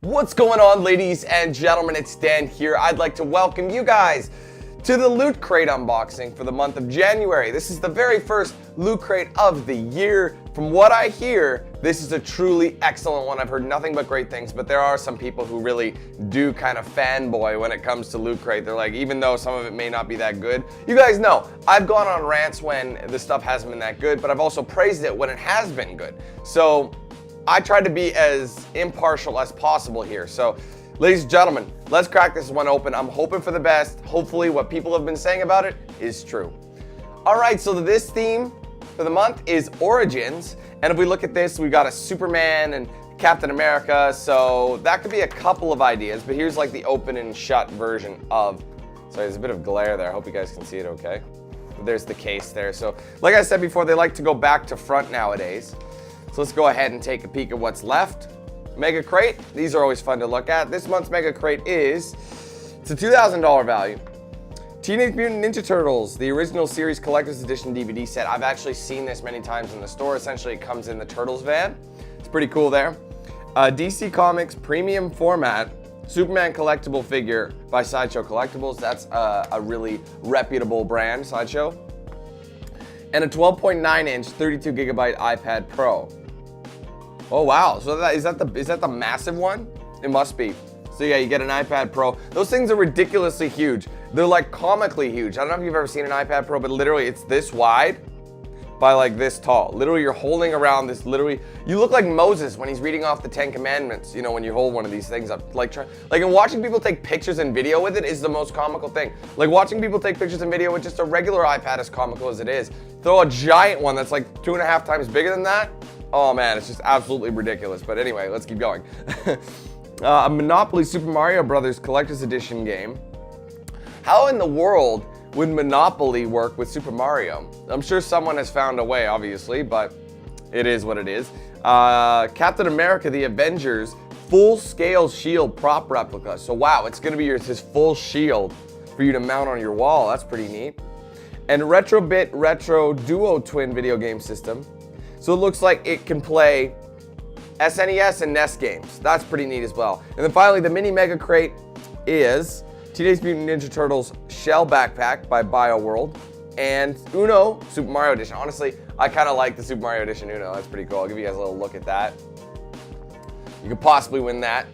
What's going on, ladies and gentlemen? It's Dan here. I'd like to welcome you guys to the Loot Crate unboxing for the month of January. This is the very first Loot Crate of the year. From what I hear, this is a truly excellent one. I've heard nothing but great things, but there are some people who really do kind of fanboy when it comes to Loot Crate. They're like, even though some of it may not be that good, you guys know, I've gone on rants when the stuff hasn't been that good, but I've also praised it when it has been good. So I tried to be as impartial as possible here. So, ladies and gentlemen, let's crack this one open. I'm hoping for the best. Hopefully what people have been saying about it is true. All right, so this theme for the month is Origins. And if we look at this, we got a Superman and Captain America. So that could be a couple of ideas, but here's like the open and shut version of, sorry, there's a bit of glare there. I hope you guys can see it okay. There's the case there. So like I said before, they like to go back to front nowadays. So let's go ahead and take a peek at what's left. Mega Crate, these are always fun to look at. This month's Mega Crate it's a $2,000 value. Teenage Mutant Ninja Turtles, the original series collector's edition DVD set. I've actually seen this many times in the store. Essentially, it comes in the Turtles van. It's pretty cool there. DC Comics premium format, Superman collectible figure by Sideshow Collectibles. That's a really reputable brand, Sideshow. And a 12.9-inch, 32GB iPad Pro. Oh wow, so is that the massive one? It must be. So yeah, you get an iPad Pro. Those things are ridiculously huge. They're like comically huge. I don't know if you've ever seen an iPad Pro, but literally it's this wide by like this tall. Literally you're holding around this, you look like Moses when he's reading off the 10 Commandments, you know, when you hold one of these things up. And watching people take pictures and video with it is the most comical thing. Like watching people take pictures and video with just a regular iPad, as comical as it is. Throw a giant one that's like 2.5 times bigger than that. Oh man, it's just absolutely ridiculous. But anyway, let's keep going. A Monopoly Super Mario Brothers Collector's Edition game. How in the world would Monopoly work with Super Mario? I'm sure someone has found a way, obviously, but it is what it is. Captain America, the Avengers, full-scale shield prop replica. So wow, it's gonna be his full shield for you to mount on your wall. That's pretty neat. And Retrobit Retro Duo Twin video game system. So it looks like it can play SNES and NES games. That's pretty neat as well. And then finally, the mini Mega Crate is Teenage Mutant Ninja Turtles Shell Backpack by BioWorld and Uno Super Mario Edition. Honestly, I kind of like the Super Mario Edition Uno. That's pretty cool. I'll give you guys a little look at that. You could possibly win that.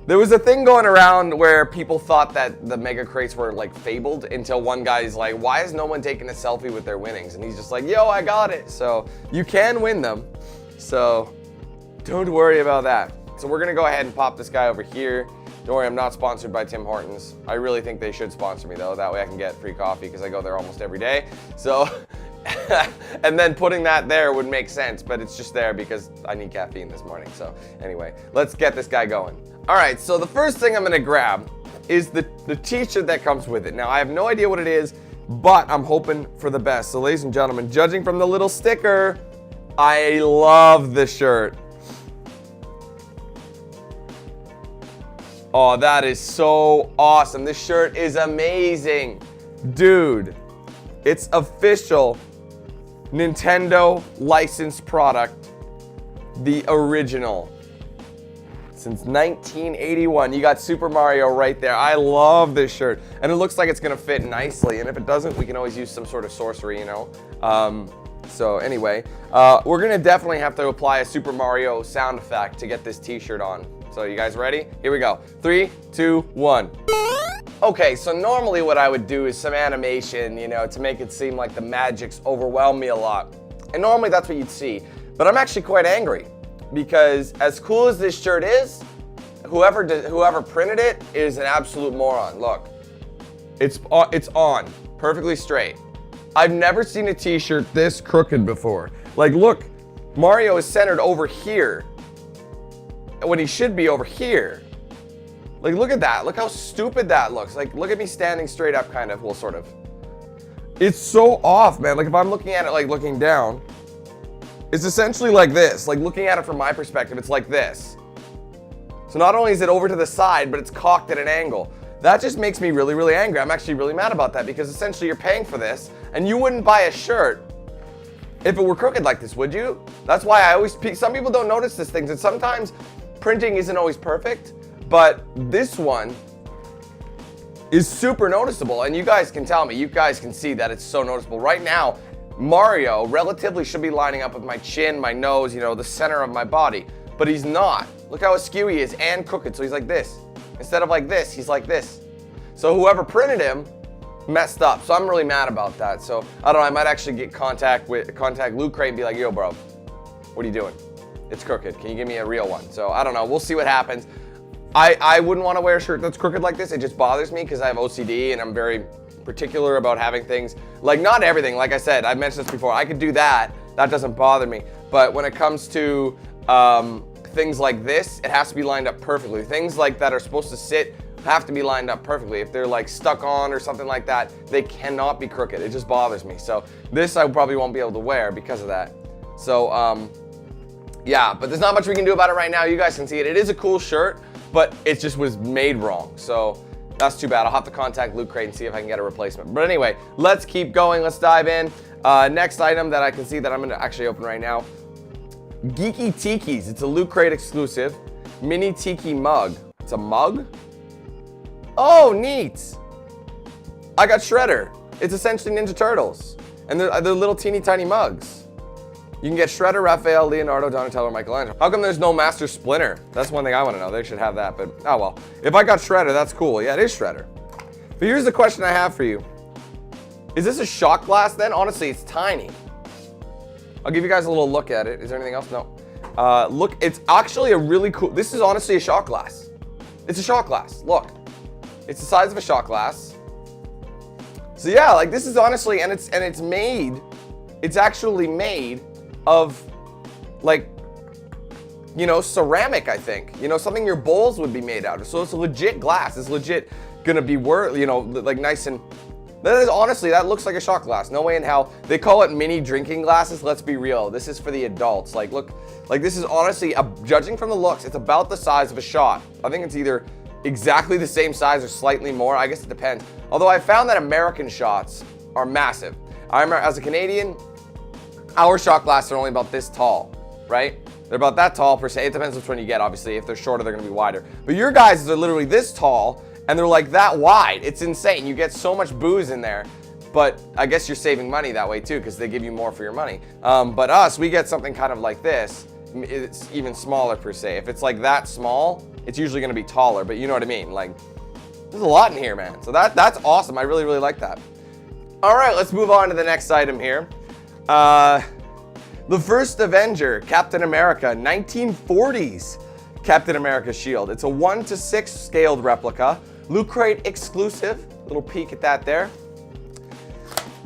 There was a thing going around where people thought that the Mega Crates were like fabled until one guy's like, why is no one taking a selfie with their winnings? And he's just like, yo, I got it. So you can win them. So don't worry about that. So we're gonna go ahead and pop this guy over here. Don't worry, I'm not sponsored by Tim Hortons. I really think they should sponsor me though. That way I can get free coffee because I go there almost every day. So, and then putting that there would make sense, but it's just there because I need caffeine this morning. So anyway, let's get this guy going. All right, so the first thing I'm gonna grab is the t-shirt that comes with it. Now, I have no idea what it is, but I'm hoping for the best. So ladies and gentlemen, judging from the little sticker, I love this shirt. Oh, that is so awesome. This shirt is amazing. Dude, it's official Nintendo licensed product, the original. Since 1981, you got Super Mario right there. I love this shirt. And it looks like it's gonna fit nicely. And if it doesn't, we can always use some sort of sorcery, you know? So anyway, we're gonna definitely have to apply a Super Mario sound effect to get this t-shirt on. So you guys ready? Here we go. 3, 2, 1. Okay, so normally what I would do is some animation, you know, to make it seem like the magics overwhelm me a lot. And normally that's what you'd see. But I'm actually quite angry because as cool as this shirt is, whoever printed it is an absolute moron. Look, it's on, perfectly straight. I've never seen a t-shirt this crooked before. Like look, Mario is centered over here when he should be over here. Like look at that, look how stupid that looks. Like look at me standing straight up kind of, well sort of. It's so off, man. Like if I'm looking at it like looking down, it's essentially like this. Like looking at it from my perspective, it's like this. So not only is it over to the side, but it's cocked at an angle. That just makes me really, really angry. I'm actually really mad about that because essentially you're paying for this and you wouldn't buy a shirt if it were crooked like this, would you? That's why I always, some people don't notice these things, and sometimes printing isn't always perfect, but this one is super noticeable, and you guys can tell me, you guys can see that it's so noticeable. Right now, Mario relatively should be lining up with my chin, my nose, you know, the center of my body, but he's not. Look how askew he is and crooked, so he's like this. Instead of like this, he's like this. So whoever printed him messed up, so I'm really mad about that. So I don't know, I might actually get contact LootCrate and be like, yo bro, what are you doing? It's crooked, can you give me a real one? So I don't know, we'll see what happens. I wouldn't want to wear a shirt that's crooked like this. It just bothers me because I have OCD and I'm very particular about having things, like not everything, like I said, I've mentioned this before, I could do that, that doesn't bother me. But when it comes to things like this, it has to be lined up perfectly. Things like that are supposed to sit have to be lined up perfectly. If they're like stuck on or something like that, they cannot be crooked. It just bothers me. So this I probably won't be able to wear because of that. So yeah, but there's not much we can do about it right now. You guys can see it. It is a cool shirt, but it just was made wrong. So that's too bad. I'll have to contact LootCrate and see if I can get a replacement. But anyway, let's keep going. Let's dive in. Next item that I can see that I'm going to actually open right now. Geeky Tikis. It's a LootCrate exclusive. Mini Tiki mug. It's a mug? Oh, neat. I got Shredder. It's essentially Ninja Turtles. And they're little teeny tiny mugs. You can get Shredder, Raphael, Leonardo, Donatello, or Michelangelo. How come there's no Master Splinter? That's one thing I want to know. They should have that, but oh well. If I got Shredder, that's cool. Yeah, it is Shredder. But here's the question I have for you. Is this a shot glass then? Honestly, it's tiny. I'll give you guys a little look at it. Is there anything else? No. Look, it's actually a really cool, this is honestly a shot glass. It's a shot glass, look. It's the size of a shot glass. So yeah, like this is honestly, and it's made, it's actually made of like, you know, ceramic, I think. You know, something your bowls would be made out of. So it's a legit glass. It's legit gonna be worth, you know, like nice and, that is honestly, that looks like a shot glass. No way in hell. They call it mini drinking glasses. Let's be real. This is for the adults. Like, look, like this is honestly, judging from the looks, it's about the size of a shot. I think it's either exactly the same size or slightly more. I guess it depends. Although I found that American shots are massive. I remember as a Canadian, our shot glasses are only about this tall, right? They're about that tall per se. It depends which one you get, obviously. If they're shorter, they're gonna be wider. But your guys are literally this tall, and they're like that wide. It's insane. You get so much booze in there, but I guess you're saving money that way too, because they give you more for your money. But us, we get something kind of like this. It's even smaller per se. If it's like that small, it's usually gonna be taller, but you know what I mean? Like, there's a lot in here, man. So that's awesome. I really, really like that. All right, let's move on to the next item here. The first Avenger, Captain America, 1940s Captain America shield. It's a 1:6 scaled replica, LootCrate exclusive. Little peek at that there.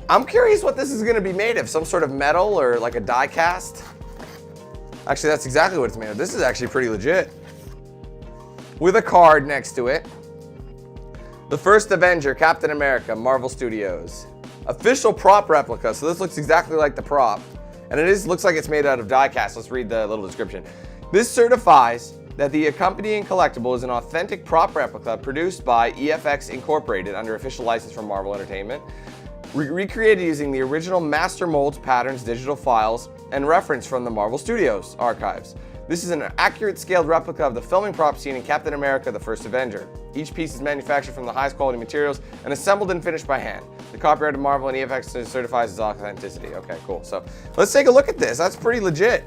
I'm curious what this is gonna be made of. Some sort of metal or like a die cast. Actually, that's exactly what it's made of. This is actually pretty legit. With a card next to it. The first Avenger, Captain America, Marvel Studios. Official prop replica, so this looks exactly like the prop. And it looks like it's made out of die cast. Let's read the little description. This certifies that the accompanying collectible is an authentic prop replica produced by EFX Incorporated under official license from Marvel Entertainment, recreated using the original master molds, patterns, digital files, and reference from the Marvel Studios archives. This is an accurate scaled replica of the filming prop scene in Captain America: The First Avenger. Each piece is manufactured from the highest quality materials and assembled and finished by hand. The copyright of Marvel and EFX certifies its authenticity. Okay, cool. So let's take a look at this. That's pretty legit.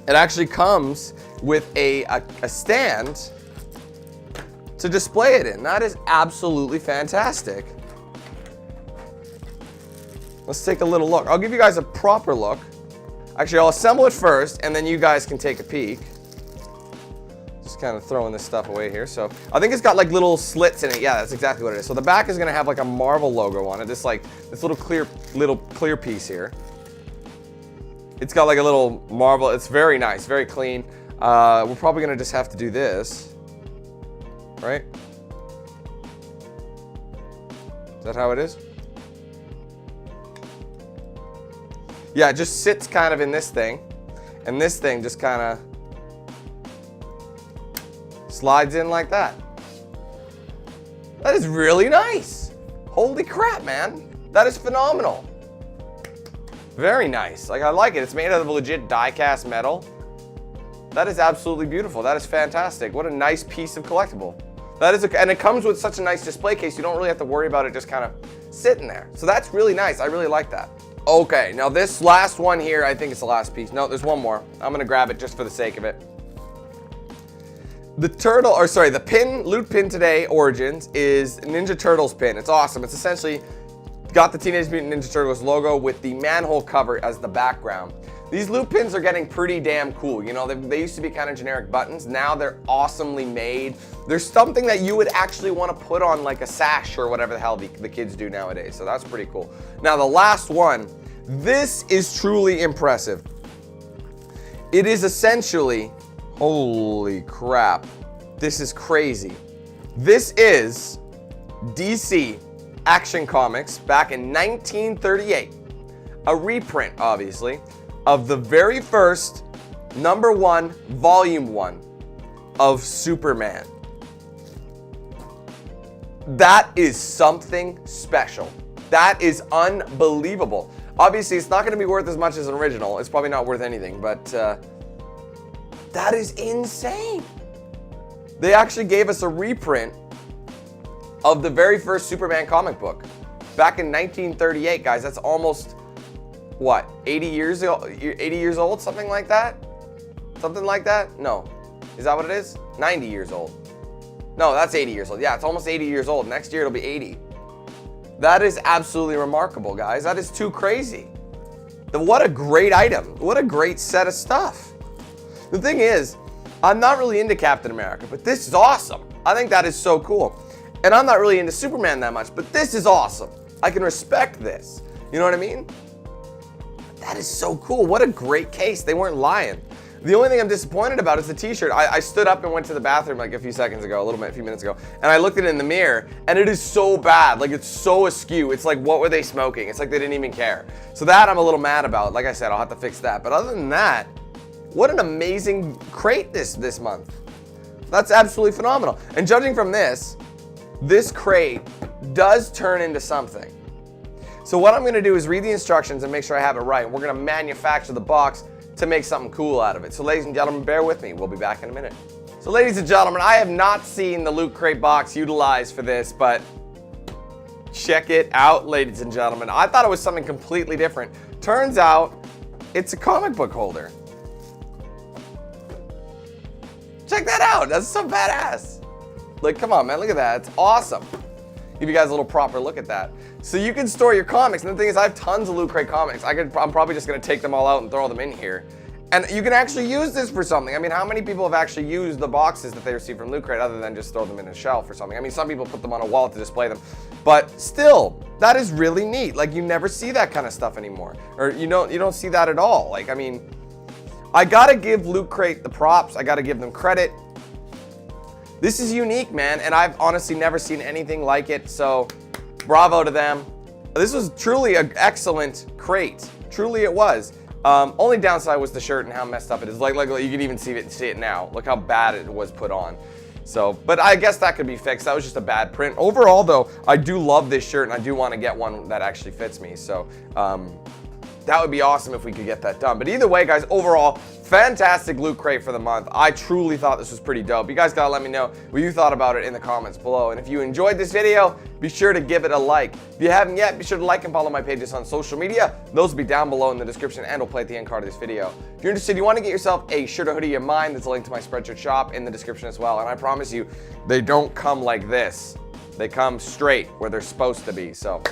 It actually comes with a stand to display it in. That is absolutely fantastic. Let's take a little look. I'll give you guys a proper look. Actually, I'll assemble it first, and then you guys can take a peek. Just kind of throwing this stuff away here. So I think it's got like little slits in it. Yeah, that's exactly what it is. So the back is gonna have like a Marvel logo on it. This little clear piece here. It's got like a little Marvel. It's very nice, very clean. We're probably gonna just have to do this, right? Is that how it is? Yeah, it just sits kind of in this thing, and this thing just kind of slides in like that. That is really nice. Holy crap, man. That is phenomenal. Very nice. Like, I like it. It's made out of legit die-cast metal. That is absolutely beautiful. That is fantastic. What a nice piece of collectible. That is, and it comes with such a nice display case, you don't really have to worry about it just kind of sitting there. So that's really nice. I really like that. Okay, now this last one here, I think it's the last piece. No, there's one more. I'm gonna grab it just for the sake of it. The pin, Loot Pin Today Origins is Ninja Turtles pin. It's awesome. It's essentially got the Teenage Mutant Ninja Turtles logo with the manhole cover as the background. These loot pins are getting pretty damn cool. You know, they used to be kind of generic buttons. Now they're awesomely made. There's something that you would actually want to put on like a sash or whatever the hell the kids do nowadays. So that's pretty cool. Now the last one, this is truly impressive. It is essentially, holy crap, this is crazy. This is DC Action Comics back in 1938. A reprint, obviously, of the very first #1, Volume 1 of Superman. That is something special. That is unbelievable. Obviously, it's not going to be worth as much as an original. It's probably not worth anything, but that is insane. They actually gave us a reprint of the very first Superman comic book back in 1938, guys. That's almost, what, 80 years old, something like that? Something like that? No. Is that what it is? 90 years old. No, that's 80 years old. Yeah, it's almost 80 years old. Next year it'll be 80. That is absolutely remarkable, guys. That is too crazy. What a great item. What a great set of stuff. The thing is, I'm not really into Captain America, but this is awesome. I think that is so cool. And I'm not really into Superman that much, but this is awesome. I can respect this. You know what I mean? That is so cool. What a great case. They weren't lying. The only thing I'm disappointed about is the t-shirt. I stood up and went to the bathroom like a few minutes ago, and I looked at it in the mirror, and it is so bad. Like, it's so askew. It's like, what were they smoking? It's like they didn't even care. So that I'm a little mad about. Like I said, I'll have to fix that. But other than that, what an amazing crate this month. That's absolutely phenomenal. And judging from this crate does turn into something. So what I'm going to do is read the instructions and make sure I have it right. We're going to manufacture the box to make something cool out of it. So ladies and gentlemen, bear with me. We'll be back in a minute. So ladies and gentlemen, I have not seen the Loot Crate box utilized for this, but check it out, ladies and gentlemen. I thought it was something completely different. Turns out it's a comic book holder. Check that out. That's so badass. Like, come on, man. Look at that. It's awesome. Give you guys a little proper look at that. So you can store your comics. And the thing is, I have tons of Loot Crate comics. I'm probably just going to take them all out and throw them in here. And you can actually use this for something. I mean, how many people have actually used the boxes that they receive from Loot Crate other than just throw them in a shelf or something? I mean, some people put them on a wall to display them. But still, that is really neat. Like, you never see that kind of stuff anymore. Or you don't see that at all. Like, I mean, I got to give Loot Crate the props. I got to give them credit. This is unique, man, and I've honestly never seen anything like it, so bravo to them. This was truly an excellent crate. Truly it was. Only downside was the shirt and how messed up it is. Like you can even see it now. Look how bad it was put on. So, but I guess that could be fixed. That was just a bad print. Overall, though, I do love this shirt, and I do want to get one that actually fits me. So, that would be awesome if we could get that done. But either way, guys, overall, fantastic Loot Crate for the month. I truly thought this was pretty dope. You guys gotta let me know what you thought about it in the comments below. And if you enjoyed this video, be sure to give it a like. If you haven't yet, be sure to like and follow my pages on social media. Those will be down below in the description and will play at the end card of this video. If you're interested, you want to get yourself a shirt or hoodie of mine, there's a link to my Spreadshirt shop in the description as well. And I promise you, they don't come like this. They come straight where they're supposed to be. So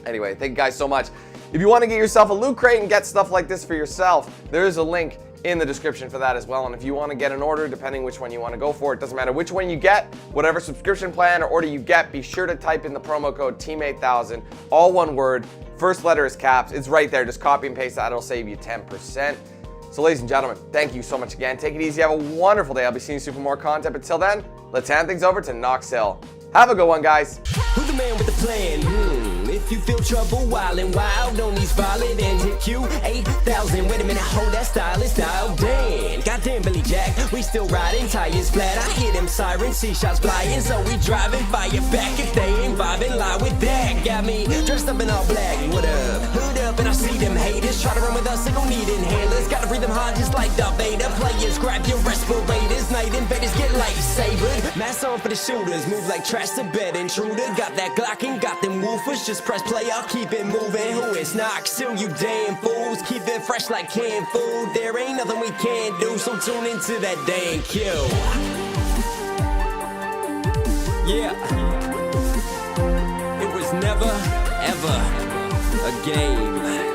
anyway, thank you guys so much. If you want to get yourself a Loot Crate and get stuff like this for yourself, there is a link in the description for that as well. And if you want to get an order, depending which one you want to go for, it doesn't matter which one you get, whatever subscription plan or order you get, be sure to type in the promo code TMNT, all one word, first letter is caps. It's right there. Just copy and paste that. It'll save you 10%. So ladies and gentlemen, thank you so much again. Take it easy. Have a wonderful day. I'll be seeing you soon for more content. But until then, let's hand things over to Knox Hill. Have a good one, guys. Who's the man with the plan? If if you feel trouble, wild and wild on these violent and DanQ8000. Wait a minute, hold that style is dialed in. Goddamn Billy Jack, we still riding, tires flat. I hear them sirens, see shots flying, so we driving, fire back if they ain't vibing. Lie with that, got me dressed up in all black. What up? Hood up, and I see them haters try to run with us. They gon' need inhalers. Gotta breathe them hard just like Darth Vader. Players, grab your respirators. Night invaders get lightsabered. Mask on for the shooters, move like trash to bed intruder. Got that Glock and got them woofers. Just press play, I'll keep it moving. Who is not? Still you damn fools. Keep it fresh like canned food. There ain't nothing we can't do, so tune into that DanQ. Yeah. It was never, ever a game.